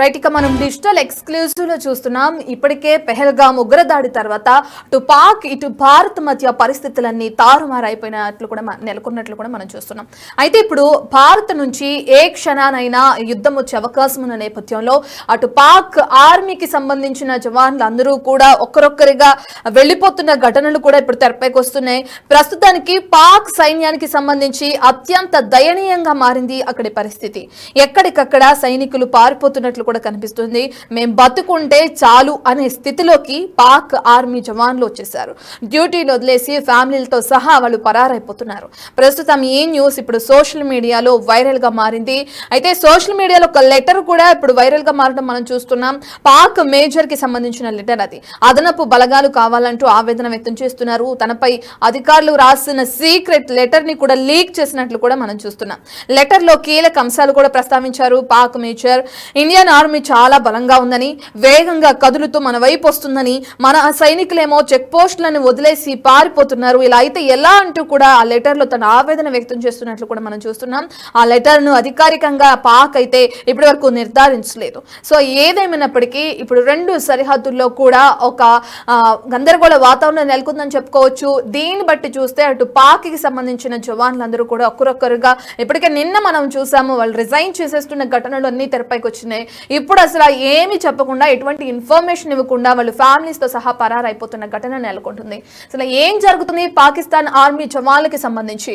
Right, ఇక మనం digital exclusive లో చూస్తున్నాం. ఇప్పటికే పెహల్గాం ఉగ్రదాడి తర్వాత అటు పాక్ ఇటు భారత్ మధ్య పరిస్థితులన్నీ తారుమారైపోయినట్లు కూడా నెలకొన్నట్లు కూడా మనం చూస్తున్నాం. అయితే ఇప్పుడు భారత్ నుంచి ఏ క్షణానైనా యుద్ధం వచ్చే అవకాశం ఉన్న నేపథ్యంలో అటు పాక్ ఆర్మీకి సంబంధించిన జవాన్లు అందరూ కూడా ఒక్కరొక్కరిగా వెళ్లిపోతున్న ఘటనలు కూడా ఇప్పుడు తెరపైకి వస్తున్నాయి. ప్రస్తుతానికి పాక్ సైన్యానికి సంబంధించి అత్యంత దయనీయంగా మారింది అక్కడి పరిస్థితి. ఎక్కడికక్కడ సైనికులు పారిపోతున్నట్లు కూడా కనిపిస్తుంది. మేము బతుకుంటే చాలు అనే స్థితిలోకి పాక్ ఆర్మీ జవాన్లు వచ్చేసారు. డ్యూటీని వదిలేసి ఫ్యామిలీలతో సహా వాళ్ళు పరారైపోతున్నారు. ప్రస్తుతం ఈ న్యూస్ ఇప్పుడు సోషల్ మీడియాలో వైరల్ గా మారింది. అయితే సోషల్ మీడియాలో ఒక లెటర్ కూడా ఇప్పుడు వైరల్ గా మారడం మనం చూస్తున్నాం. పాక్ మేజర్ కి సంబంధించిన లెటర్ అది. అదనపు బలగాలు కావాలంటూ ఆవేదన వ్యక్తం చేస్తున్నారు. తనపై అధికారులు రాసిన సీక్రెట్ లెటర్ ని కూడా లీక్ చేసినట్లు కూడా మనం చూస్తున్నాం. లెటర్ లో కీలక అంశాలు కూడా ప్రస్తావించారు పాక్ మేజర్. ఇండియన్ ఆర్మీ చాలా బలంగా ఉందని, వేగంగా కదులుతూ మన వైపు వస్తుందని, మన సైనికులేమో చెక్ పోస్టులను వదిలేసి పారిపోతున్నారు. ఇలా అయితే ఎలా అంటూ కూడా ఆ లెటర్ లో తన ఆవేదన వ్యక్తం చేస్తున్నట్లు కూడా మనం చూస్తున్నాం. ఆ లెటర్ ను అధికారికంగా పాక్ అయితే ఇప్పటి వరకు నిర్ధారించలేదు. సో ఏదేమైనప్పటికీ ఇప్పుడు రెండు సరిహద్దుల్లో కూడా ఒక గందరగోళ వాతావరణం నెలకొందని చెప్పుకోవచ్చు. దీన్ని బట్టి చూస్తే అటు పాక్ కి సంబంధించిన జవాన్లందరూ కూడా ఒక్కరొక్కరుగా ఇప్పటికే నిన్న మనం చూసాము వాళ్ళు రిజైన్ చేసేస్తున్న ఘటనలు అన్ని తెరపైకి వచ్చినాయి. ఇప్పుడు అసలు ఏమి చెప్పకుండా ఎటువంటి ఇన్ఫర్మేషన్ ఇవ్వకుండా వాళ్ళు ఫ్యామిలీస్ తో సహా పరారైపోతున్న ఘటన నెలకొంటుంది. అసలు ఏం జరుగుతుంది పాకిస్తాన్ ఆర్మీ జవాన్లకి సంబంధించి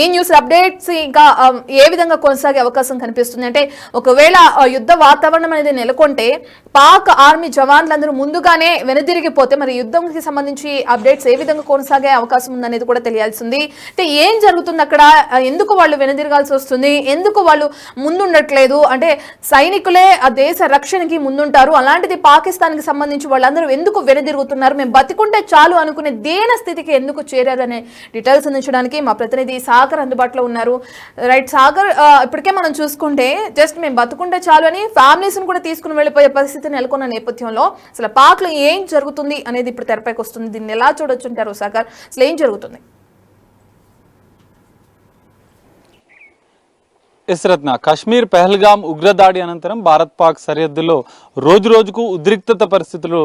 ఏ న్యూస్ అప్డేట్స్ ఇంకా ఏ విధంగా కొనసాగే అవకాశం కనిపిస్తుంది అంటే, ఒకవేళ యుద్ధ వాతావరణం అనేది నెలకొంటే పాక్ ఆర్మీ జవాన్లందరూ ముందుగానే వెనుదిరిగిపోతే మరి యుద్ధంకి సంబంధించి అప్డేట్స్ ఏ విధంగా కొనసాగే అవకాశం ఉందనేది కూడా తెలియాల్సింది. అంటే ఏం జరుగుతుంది అక్కడ, ఎందుకు వాళ్ళు వెనుదిరగాల్సి వస్తుంది, ఎందుకు వాళ్ళు ముందుండట్లేదు, అంటే సైనికులే ఆ దేశ రక్షణకి ముందుంటారు, అలాంటిది పాకిస్తాన్ కి సంబంధించి వాళ్ళందరూ ఎందుకు వెనుదిరుగుతున్నారు, మేము బతికుంటే చాలు అనుకునే దేన స్థితికి ఎందుకు చేరారు అనే డీటెయిల్స్ అందించడానికి మా ప్రతినిధి సాగర్ అందుబాటులో ఉన్నారు. రైట్ సాగర్, ఇప్పటికే మనం చూసుకుంటే జస్ట్ మేము బతుకుంటే చాలు అని ఫ్యామిలీస్ ను కూడా తీసుకుని వెళ్ళిపోయే పరిస్థితి నెలకొన్న నేపథ్యంలో అసలు పాక్ లో ఏం జరుగుతుంది అనేది ఇప్పుడు తెరపైకి వస్తుంది. దీన్ని ఎలా చూడొచ్చుంటారు సాగర్, అసలు ఏం జరుగుతుంది? ఎస్ రత్న, కశ్మీర్ పెహల్గాం ఉగ్రదాడి అనంతరం భారత్ పాక్ సరిహద్దులో రోజు రోజుకు ఉద్రిక్తత పరిస్థితులు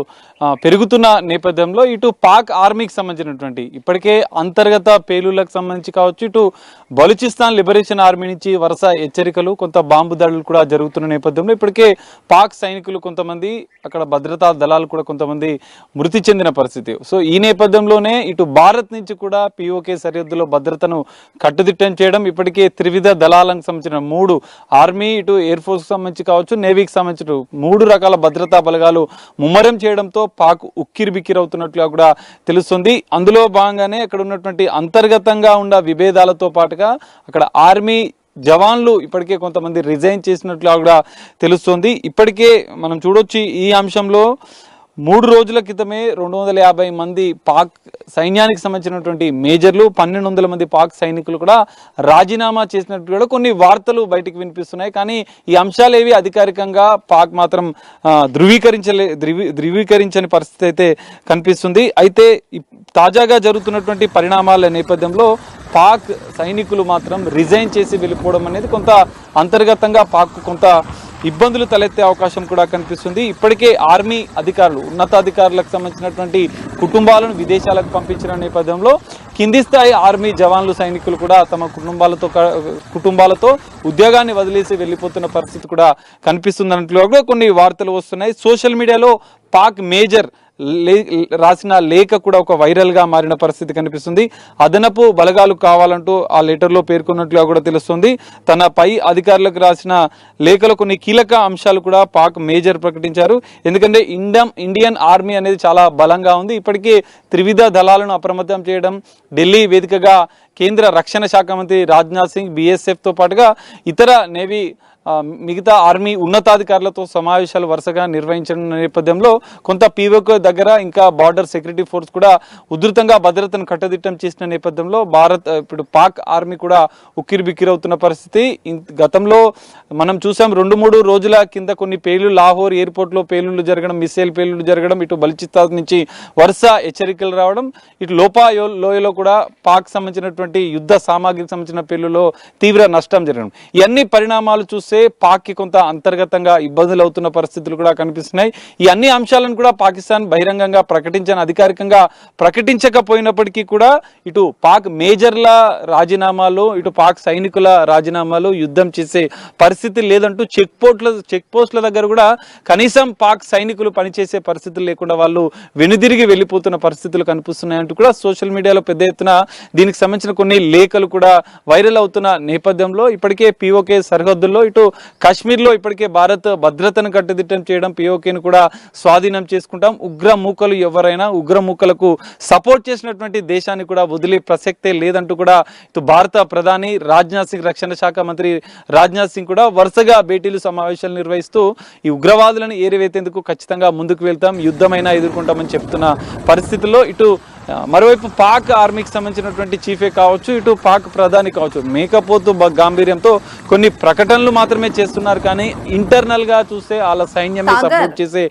పెరుగుతున్న నేపథ్యంలో ఇటు పాక్ ఆర్మీకి సంబంధించినటువంటి ఇప్పటికే అంతర్గత పేలుళ్లకు సంబంధించి కావచ్చు, ఇటు బలూచిస్తాన్ లిబరేషన్ ఆర్మీ నుంచి వరుస హెచ్చరికలు, కొంత బాంబు దాడులు కూడా జరుగుతున్న నేపథ్యంలో ఇప్పటికే పాక్ సైనికులు కొంతమంది, అక్కడ భద్రతా దళాలు కూడా కొంతమంది మృతి చెందిన పరిస్థితి. సో ఈ నేపథ్యంలోనే ఇటు భారత్ నుంచి కూడా పిఓకే సరిహద్దులో భద్రతను కట్టుదిట్టం చేయడం, ఇప్పటికే త్రివిధ దళాలకు సంబంధించిన 3 ఆర్మీ, ఇటు ఎయిర్ ఫోర్స్ కి సంబంధించి కావచ్చు, నేవీకి సంబంధించిన 3 రకాల భద్రతా బలగాలు ముమ్మరం చేయడంతో పాక్ ఉక్కిరి బిక్కిరి అవుతున్నట్లుగా కూడా తెలుస్తుంది. అందులో భాగంగానే అక్కడ ఉన్నటువంటి అంతర్గతంగా ఉన్న విభేదాలతో పాటుగా అక్కడ ఆర్మీ జవాన్లు ఇప్పటికే కొంతమంది రిజైన్ చేసినట్లుగా కూడా తెలుస్తుంది. ఇప్పటికే మనం చూడొచ్చు ఈ అంశంలో 3 రోజుల క్రితమే 250 మంది పాక్ సైన్యానికి సంబంధించినటువంటి మేజర్లు, 1200 మంది పాక్ సైనికులు కూడా రాజీనామా చేసినట్టు కూడా కొన్ని వార్తలు బయటకు వినిపిస్తున్నాయి. కానీ ఈ అంశాలు ఏవి అధికారికంగా పాక్ మాత్రం ధృవీకరించని పరిస్థితి అయితే కనిపిస్తుంది. అయితే తాజాగా జరుగుతున్నటువంటి పరిణామాల నేపథ్యంలో పాక్ సైనికులు మాత్రం రిజైన్ చేసి వెళ్ళిపోవడం అనేది కొంత అంతర్గతంగా పాక్ కొంత ఇబ్బందులు తలెత్తే అవకాశం కూడా కనిపిస్తుంది. ఇప్పటికే ఆర్మీ అధికారులు, ఉన్నతాధికారులకు సంబంధించినటువంటి కుటుంబాలను విదేశాలకు పంపించిన నేపథ్యంలో కింది స్థాయి ఆర్మీ జవాన్లు, సైనికులు కూడా తమ కుటుంబాలతో ఉద్యోగాన్ని వదిలేసి వెళ్ళిపోతున్న పరిస్థితి కూడా కనిపిస్తున్నట్లుగా కూడా కొన్ని వార్తలు వస్తున్నాయి. సోషల్ మీడియాలో పాక్ మేజర్ రాసిన లేఖ కూడా ఒక వైరల్ గా మారిన పరిస్థితి కనిపిస్తుంది. అదనపు బలగాలు కావాలంటూ ఆ లెటర్ లో పేర్కొన్నట్లుగా కూడా తెలుస్తుంది. తన పై అధికారులకు రాసిన లేఖలో కొన్ని కీలక అంశాలు కూడా పాక్ మేజర్ ప్రకటించారు. ఎందుకంటే ఇండియన్ ఆర్మీ అనేది చాలా బలంగా ఉంది. ఇప్పటికే త్రివిధ దళాలను అప్రమత్తం చేయడం, ఢిల్లీ వేదికగా కేంద్ర రక్షణ శాఖ మంత్రి రాజ్నాథ్ సింగ్, బిఎస్ఎఫ్ తో పాటుగా ఇతర నేవీ మిగతా ఆర్మీ ఉన్నతాధికారులతో సమావేశాలు వరుసగా నిర్వహించిన నేపథ్యంలో కొంత పీఓకే దగ్గర ఇంకా బార్డర్ సెక్యూరిటీ ఫోర్స్ కూడా ఉధృతంగా భద్రతను కట్టుదిట్టం చేసిన నేపథ్యంలో ఇప్పుడు పాక్ ఆర్మీ కూడా ఉక్కిరి బిక్కిరవుతున్న పరిస్థితి. గతంలో మనం చూసాం 2-3 రోజుల కింద కొన్ని పేలుళ్లు, లాహోర్ ఎయిర్పోర్ట్ లో పేలుళ్లు జరగడం, మిసైల్ పేలుళ్లు జరగడం, ఇటు బలూచిస్తాన్ నుంచి వరుస హెచ్చరికలు రావడం, ఇటు లోయలో కూడా పాక్ సంబంధించినటువంటి యుద్ధ సామాగ్రికి సంబంధించిన పేలుల్లో తీవ్ర నష్టం జరగడం, ఇవన్నీ పరిణామాలు చూస్తే చూస్తే పాక్ కి కొంత అంతర్గతంగా ఇబ్బందులు అవుతున్న పరిస్థితులు కూడా కనిపిస్తున్నాయి. ఈ అన్ని అంశాలను కూడా పాకిస్తాన్ బహిరంగంగా అధికారికంగా ప్రకటించకపోయినప్పటికీ కూడా ఇటు పాక్ మేజర్ల రాజీనామాలు, ఇటు పాక్ సైనికుల రాజీనామాలు, యుద్ధం చేసే పరిస్థితి లేదంటూ చెక్ పోస్టుల దగ్గర కూడా కనీసం పాక్ సైనికులు పనిచేసే పరిస్థితులు లేకుండా వాళ్ళు వెనుదిరిగి వెళ్ళిపోతున్న పరిస్థితులు కనిపిస్తున్నాయంటూ కూడా సోషల్ మీడియాలో పెద్ద ఎత్తున దీనికి సంబంధించిన కొన్ని లేఖలు కూడా వైరల్ అవుతున్న నేపథ్యంలో ఇప్పటికే పిఓకే సరిహద్దుల్లో ఇటు కాశ్మీర్లో ఇప్పటికే భారత్ భద్రతను కట్టుదిట్టం చేయడం, పిఓకేను కూడా స్వాధీనం చేసుకుంటాం, ఉగ్రమూకలు ఎవరైనా ఉగ్రమూకలకు సపోర్ట్ చేసినటువంటి దేశాన్ని కూడా వదిలే ప్రసక్తే లేదంటూ కూడా ఇటు భారత ప్రధాని రాజ్నాథ్ సింగ్, రక్షణ శాఖ మంత్రి రాజ్నాథ్ సింగ్ కూడా వరుసగా భేటీలు సమావేశాలు నిర్వహిస్తూ ఈ ఉగ్రవాదులను ఏరివేతేందుకు ఖచ్చితంగా ముందుకు వెళ్తాం, యుద్ధమైనా ఎదుర్కొంటామని చెప్తున్న పరిస్థితుల్లో ఇటు మరోవైపు పాక్ ఆర్మీకి సంబంధించినటువంటి చీఫే కావచ్చు, ఇటు పాక్ ప్రధాని కావచ్చు, మేకపోతు గాంభీర్యంతో కొన్ని ప్రకటనలు మాత్రమే చేస్తున్నారు. కానీ ఇంటర్నల్ గా చూస్తే వాళ్ళ సైన్యమే సపోర్ట్ చేసే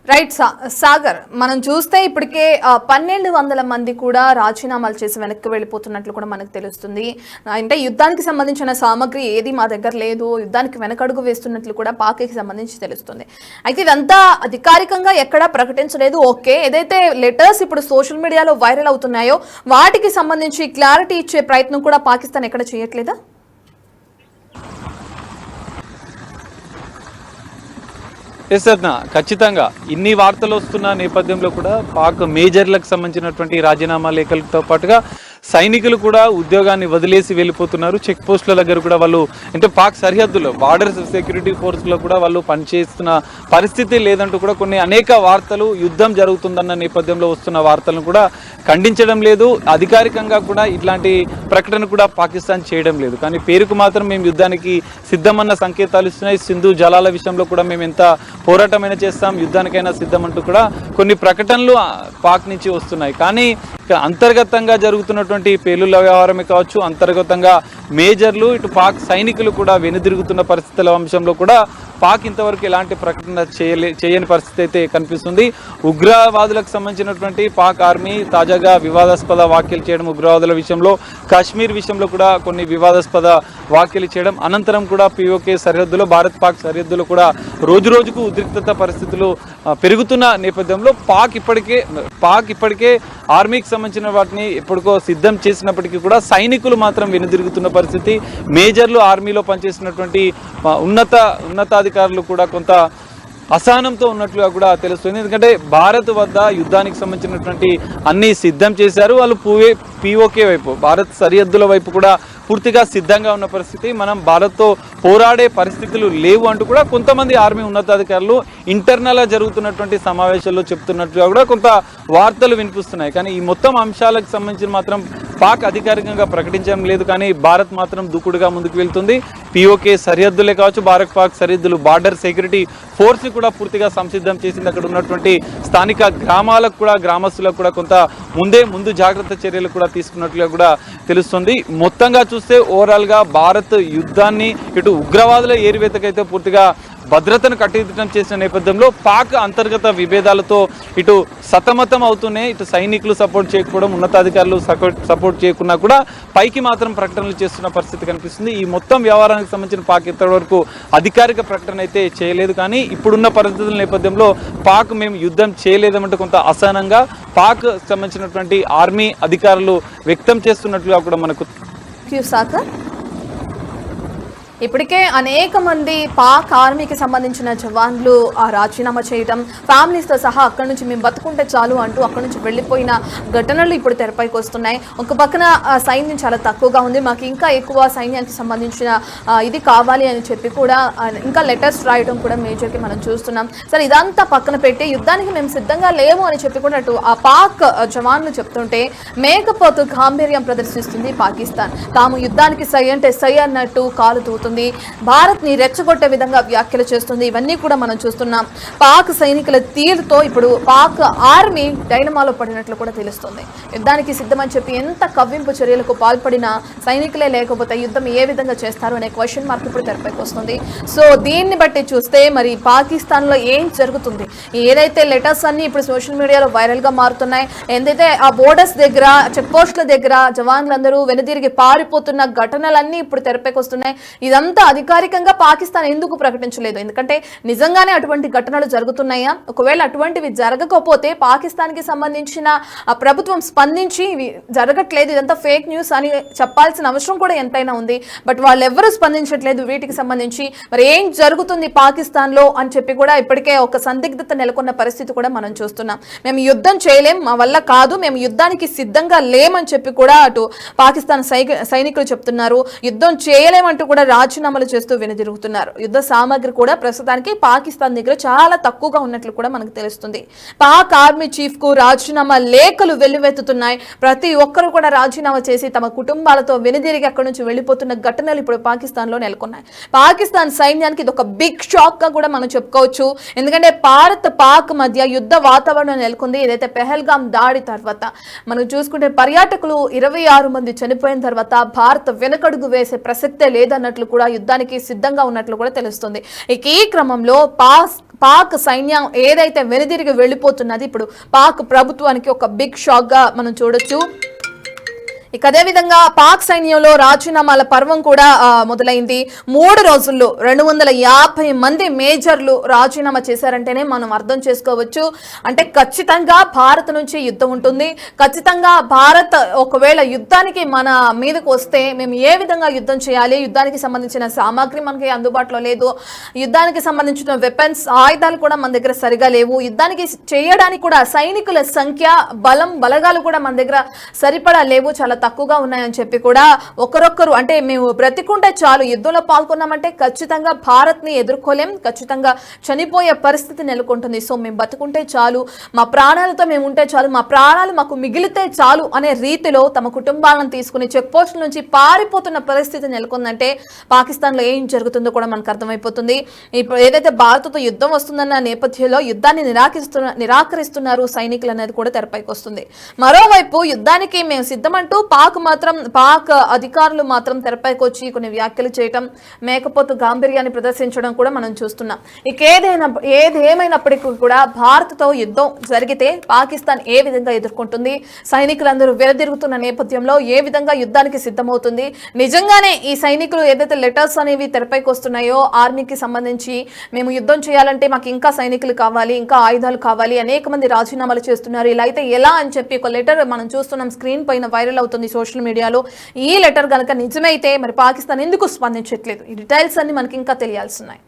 రైట్ సాగర్, మనం చూస్తే ఇప్పటికే 1200 మంది కూడా రాజీనామాలు చేసి వెనక్కి వెళ్ళిపోతున్నట్లు కూడా మనకు తెలుస్తుంది. అంటే యుద్ధానికి సంబంధించిన సామగ్రి ఏది మా దగ్గర లేదు, యుద్ధానికి వెనకడుగు వేస్తున్నట్లు కూడా పాక్కి సంబంధించి తెలుస్తుంది. అయితే ఇదంతా అధికారికంగా ఎక్కడా ప్రకటించలేదు. ఓకే, ఏదైతే లెటర్స్ ఇప్పుడు సోషల్ మీడియాలో వైరల్ అవుతున్నాయో వాటికి సంబంధించి క్లారిటీ ఇచ్చే ప్రయత్నం కూడా పాకిస్తాన్ ఎక్కడ చేయట్లేదా? ఎస్ అన్న, ఖచ్చితంగా ఇన్ని వార్తలు వస్తున్న నేపథ్యంలో కూడా పాక్ మేజర్లకు సంబంధించినటువంటి రాజీనామా లేఖలతో పాటుగా సైనికులు కూడా ఉద్యోగాన్ని వదిలేసి వెళ్ళిపోతున్నారు. చెక్ పోస్టుల దగ్గర కూడా వాళ్ళు అంటే పాక్ సరిహద్దులో బార్డర్ సెక్యూరిటీ ఫోర్స్లో కూడా వాళ్ళు పనిచేస్తున్న పరిస్థితి లేదంటూ కూడా కొన్ని అనేక వార్తలు యుద్ధం జరుగుతుందన్న నేపథ్యంలో వస్తున్న వార్తలను కూడా ఖండించడం లేదు. అధికారికంగా కూడా ఇట్లాంటి ప్రకటన కూడా పాకిస్తాన్ చేయడం లేదు. కానీ పేరుకు మాత్రం మేము యుద్ధానికి సిద్ధమన్న సంకేతాలు ఇస్తున్నాయి. సింధు జలాల విషయంలో కూడా మేము ఎంత పోరాటమైనా చేస్తాం, యుద్ధానికైనా సిద్ధం అంటూ కూడా కొన్ని ప్రకటనలు పాక్ నుంచి వస్తున్నాయి. కానీ అంతర్గతంగా జరుగుతున్నటువంటి పేలుళ్ల వ్యవహారమే కావచ్చు, అంతర్గతంగా మేజర్లు ఇటు పాక్ సైనికులు కూడా వెనుదిరుగుతున్న పరిస్థితుల అంశంలో కూడా పాక్ ఇంతవరకు ఎలాంటి ప్రకటన చేయని పరిస్థితి అయితే కనిపిస్తుంది. ఉగ్రవాదులకు సంబంధించినటువంటి పాక్ ఆర్మీ తాజాగా వివాదాస్పద వ్యాఖ్యలు చేయడం, ఉగ్రవాదుల విషయంలో కాశ్మీర్ విషయంలో కూడా కొన్ని వివాదాస్పద వ్యాఖ్యలు చేయడం, అనంతరం కూడా పిఓకే సరిహద్దులో భారత్ పాక్ సరిహద్దులో కూడా రోజు రోజుకు ఉద్రిక్తత పరిస్థితులు పెరుగుతున్న నేపథ్యంలో పాక్ ఇప్పటికే ఆర్మీకి సంబంధించిన వాటిని ఎప్పటికో సిద్ధం చేసినప్పటికీ కూడా సైనికులు మాత్రం వెనుదిరుగుతున్న పరిస్థితి. మేజర్లు ఆర్మీలో పనిచేసినటువంటి ఉన్నతాధికారులు కూడా కొంత అసహనంతో ఉన్నట్లుగా కూడా తెలుస్తుంది. ఎందుకంటే భారత్ వద్ద యుద్ధానికి సంబంధించినటువంటి అన్ని సిద్ధం చేశారు. వాళ్ళు పిఓకే వైపు భారత్ సరిహద్దుల వైపు కూడా పూర్తిగా సిద్ధంగా ఉన్న పరిస్థితి. మనం భారత్తో పోరాడే పరిస్థితులు లేవు అంటూ కూడా కొంతమంది ఆర్మీ ఉన్నతాధికారులు ఇంటర్నల్గా జరుగుతున్నటువంటి సమావేశాల్లో చెప్తున్నట్టుగా కూడా కొంత వార్తలు వినిపిస్తున్నాయి. కానీ ఈ మొత్తం అంశాలకు సంబంధించి మాత్రం పాక్ అధికారికంగా ప్రకటించడం లేదు. కానీ భారత్ మాత్రం దూకుడుగా ముందుకు వెళ్తుంది. పిఓకే సరిహద్దులే కావచ్చు, భారత్ పాక్ సరిహద్దులు బార్డర్ సెక్యూరిటీ ఫోర్స్ ని కూడా పూర్తిగా సంసిద్ధం చేసింది. అక్కడ ఉన్నటువంటి స్థానిక గ్రామాలకు కూడా గ్రామస్తులకు కూడా కొంత ముందు జాగ్రత్త చర్యలు కూడా తీసుకున్నట్లుగా కూడా తెలుస్తుంది. మొత్తంగా చూస్తే ఓవరాల్ గా భారత్ యుద్ధాన్ని ఇటు ఉగ్రవాదుల ఏరివేతకైతే పూర్తిగా భద్రతను కట్టుదిట్టం చేసిన నేపథ్యంలో పాక్ అంతర్గత విభేదాలతో ఇటు సతమతం అవుతూనే ఇటు సైనికులు సపోర్ట్ చేయకపోవడం, ఉన్నతాధికారులు సపోర్ట్ చేయకున్నా కూడా పైకి మాత్రం ప్రకటనలు చేస్తున్న పరిస్థితి కనిపిస్తుంది. ఈ మొత్తం వ్యవహారానికి సంబంధించిన పాక్ ఇంతవరకు అధికారిక ప్రకటన అయితే చేయలేదు. కానీ ఇప్పుడున్న పరిస్థితుల నేపథ్యంలో పాక్ మేము యుద్ధం చేయలేదంటే కొంత అసహనంగా పాక్ సంబంధించినటువంటి ఆర్మీ అధికారులు వ్యక్తం చేస్తున్నట్లుగా కూడా మనకు ఇప్పటికే అనేక మంది పాక్ ఆర్మీకి సంబంధించిన జవాన్లు రాజీనామా చేయడం, ఫ్యామిలీస్తో సహా అక్కడి నుంచి మేము బతుకుంటే చాలు అంటూ అక్కడి నుంచి వెళ్ళిపోయిన ఘటనలు ఇప్పుడు తెరపైకి వస్తున్నాయి. ఒక పక్కన సైన్యం చాలా తక్కువగా ఉంది, మాకు ఇంకా ఎక్కువ సైన్యానికి సంబంధించిన ఇది కావాలి అని చెప్పి కూడా ఇంకా లెటర్స్ రాయడం కూడా మేజర్కి మనం చూస్తున్నాం. సరే, ఇదంతా పక్కన పెట్టి యుద్ధానికి మేము సిద్ధంగా లేము అని చెప్పి కూడా అటు ఆ పాక్ జవాన్లు చెప్తుంటే మేకపోతు గాంభీర్యం ప్రదర్శిస్తుంది పాకిస్తాన్. తాము యుద్ధానికి సై అంటే సై అన్నట్టు కాలు తూతుంది, భారత్ ని రెచ్చగొట్టే విధంగా వ్యాఖ్యలు చేస్తుంది. ఇవన్నీ కూడా మనం చూస్తున్నాం. పాక్ సైనికుల తీరుతో ఇప్పుడు పాక్ ఆర్మీ డైనమాలో పడినట్లు కూడా తెలుస్తుంది. యుద్ధానికి సిద్ధమని చెప్పి ఎంత కవ్వింపు చర్యలకు పాల్పడినా సైనికులే లేకపోతే యుద్ధం ఏ విధంగా చేస్తారు అనే క్వశ్చన్ మార్క్ ఇప్పుడు తెరపైకి వస్తుంది. సో దీన్ని బట్టి చూస్తే మరి పాకిస్తాన్ లో ఏం జరుగుతుంది, ఏదైతే లెటర్స్ అన్ని ఇప్పుడు సోషల్ మీడియాలో వైరల్ గా మారుతున్నాయి, ఏదైతే ఆ బోర్డర్స్ దగ్గర చెక్ పోస్టుల దగ్గర జవాన్లందరూ వెనుదిరిగి పారిపోతున్న ఘటనలన్నీ ఇప్పుడు తెరపైకి వస్తున్నాయి. ఇదంతా అధికారికంగా పాకిస్తాన్ ఎందుకు ప్రకటించలేదు? ఎందుకంటే నిజంగానే అటువంటి ఘటనలు జరుగుతున్నాయా? ఒకవేళ అటువంటివి జరగకపోతే పాకిస్తాన్ కి సంబంధించిన ఆ ప్రభుత్వం స్పందించి ఇవి జరగట్లేదు, ఇదంతా ఫేక్ న్యూస్ అని చెప్పాల్సిన అవసరం కూడా ఎంతైనా ఉంది. బట్ వాళ్ళు ఎవరు స్పందించట్లేదు వీటికి సంబంధించి. మరి ఏం జరుగుతుంది పాకిస్తాన్ లో అని చెప్పి కూడా ఇప్పటికే ఒక సందిగ్ధత నెలకొన్న పరిస్థితి కూడా మనం చూస్తున్నాం. మేము యుద్ధం చేయలేం, మా వల్ల కాదు, మేము యుద్ధానికి సిద్ధంగా లేమని చెప్పి కూడా అటు పాకిస్తాన్ సైనికులు చెప్తున్నారు. యుద్ధం చేయలేమంటూ కూడా రాజీనామాలు చేస్తూ వెనుదిరుగుతున్నారు. యుద్ధ సామాగ్రి కూడా ప్రస్తుతానికి పాకిస్తాన్ దగ్గర చాలా తక్కువగా ఉన్నట్లు కూడా మనకు తెలుస్తుంది. పాక్ ఆర్మీ చీఫ్ కు రాజీనామా లేఖలు వెల్లువెత్తుతున్నాయి. ప్రతి ఒక్కరు కూడా రాజీనామా చేసి తమ కుటుంబాలతో వెనుదిరిగి అక్కడి నుంచి వెళ్లిపోతున్న ఘటనలు ఇప్పుడు పాకిస్తాన్ లో నెలకొన్నాయి. పాకిస్తాన్ సైన్యానికి ఇది ఒక బిగ్ షాక్ గా కూడా మనం చెప్పుకోవచ్చు. ఎందుకంటే భారత్ పాక్ మధ్య యుద్ధ వాతావరణం నెలకొంది. ఏదైతే పెహల్గాం దాడి తర్వాత మనం చూసుకుంటే పర్యాటకులు 26 మంది చనిపోయిన తర్వాత భారత్ వెనకడుగు వేసే ప్రసక్తే లేదన్నట్లు కూడా యుద్ధానికి సిద్ధంగా ఉన్నట్లు కూడా తెలుస్తుంది. ఈ క్రమంలో పాక్ సైన్యం ఏదైతే వెనుదిరిగి వెళ్ళిపోతున్నది ఇప్పుడు పాక్ ప్రభుత్వానికి ఒక బిగ్ షాక్ గా మనం చూడొచ్చు. ఇక అదే విధంగా పాక్ సైన్యంలో రాజీనామాల పర్వం కూడా మొదలైంది. 3 రోజుల్లో 250 మంది మేజర్లు రాజీనామా చేశారంటేనే మనం అర్థం చేసుకోవచ్చు. అంటే ఖచ్చితంగా భారత్ నుంచి యుద్ధం ఉంటుంది. ఖచ్చితంగా భారత్ ఒకవేళ యుద్ధానికి మన మీదకు వస్తే మేము ఏ విధంగా యుద్ధం చేయాలి, యుద్ధానికి సంబంధించిన సామాగ్రి మనకి అందుబాటులో లేదు, యుద్ధానికి సంబంధించిన వెపన్స్ ఆయుధాలు కూడా మన దగ్గర సరిగా లేవు, యుద్ధానికి చేయడానికి కూడా సైనికుల సంఖ్య బలగాలు కూడా మన దగ్గర సరిపడా లేవు, చాలా తక్కువగా ఉన్నాయని చెప్పి కూడా ఒకరొక్కరు అంటే మేము బ్రతికుంటే చాలు, యుద్ధంలో పాల్గొన్నామంటే ఖచ్చితంగా భారత్ ని ఎదుర్కోలేం, ఖచ్చితంగా చనిపోయే పరిస్థితి నెలకొంటుంది. సో మేము బతుకుంటే చాలు, మా ప్రాణాలతో మేము ఉంటే చాలు, మా ప్రాణాలు మాకు మిగిలితే చాలు అనే రీతిలో తమ కుటుంబాలను తీసుకుని చెక్ పోస్టుల నుంచి పారిపోతున్న పరిస్థితి నెలకొందంటే పాకిస్తాన్ లో ఏం జరుగుతుందో కూడా మనకు అర్థమైపోతుంది. ఇప్పుడు ఏదైతే భారత్తో యుద్ధం వస్తుందన్న నేపథ్యంలో యుద్ధాన్ని నిరాకరిస్తున్నారు సైనికులు అనేది కూడా తెరపైకి వస్తుంది. మరోవైపు యుద్ధానికి మేము సిద్ధమంటూ పాక్ అధికారులు మాత్రం తెరపైకి వచ్చి కొన్ని వ్యాఖ్యలు చేయటం, మేకపోతు గాంభీర్యాన్ని ప్రదర్శించడం కూడా మనం చూస్తున్నాం. ఇక ఏదేమైనప్పటికీ కూడా భారత్తో యుద్ధం జరిగితే పాకిస్తాన్ ఏ విధంగా ఎదుర్కొంటుంది, సైనికులందరూ వెనుదిరుగుతున్న నేపథ్యంలో ఏ విధంగా యుద్ధానికి సిద్ధమవుతుంది, నిజంగానే ఈ సైనికులు ఏదైతే లెటర్స్ అనేవి తెరపైకి వస్తున్నాయో ఆర్మీకి సంబంధించి మేము యుద్ధం చేయాలంటే మాకు ఇంకా సైనికులు కావాలి, ఇంకా ఆయుధాలు కావాలి, అనేక మంది రాజీనామాలు చేస్తున్నారు, ఇలా అయితే ఎలా అని చెప్పి ఒక లెటర్ మనం చూస్తున్నాం స్క్రీన్ పైన వైరల్ అవుతుంది సోషల్ మీడియాలో. ఈ లెటర్ కనుక నిజమైతే మరి పాకిస్తాన్ ఎందుకు స్పందించట్లేదు? ఈ డీటెయిల్స్ అన్ని మనకి ఇంకా తెలియాల్సి ఉన్నాయి.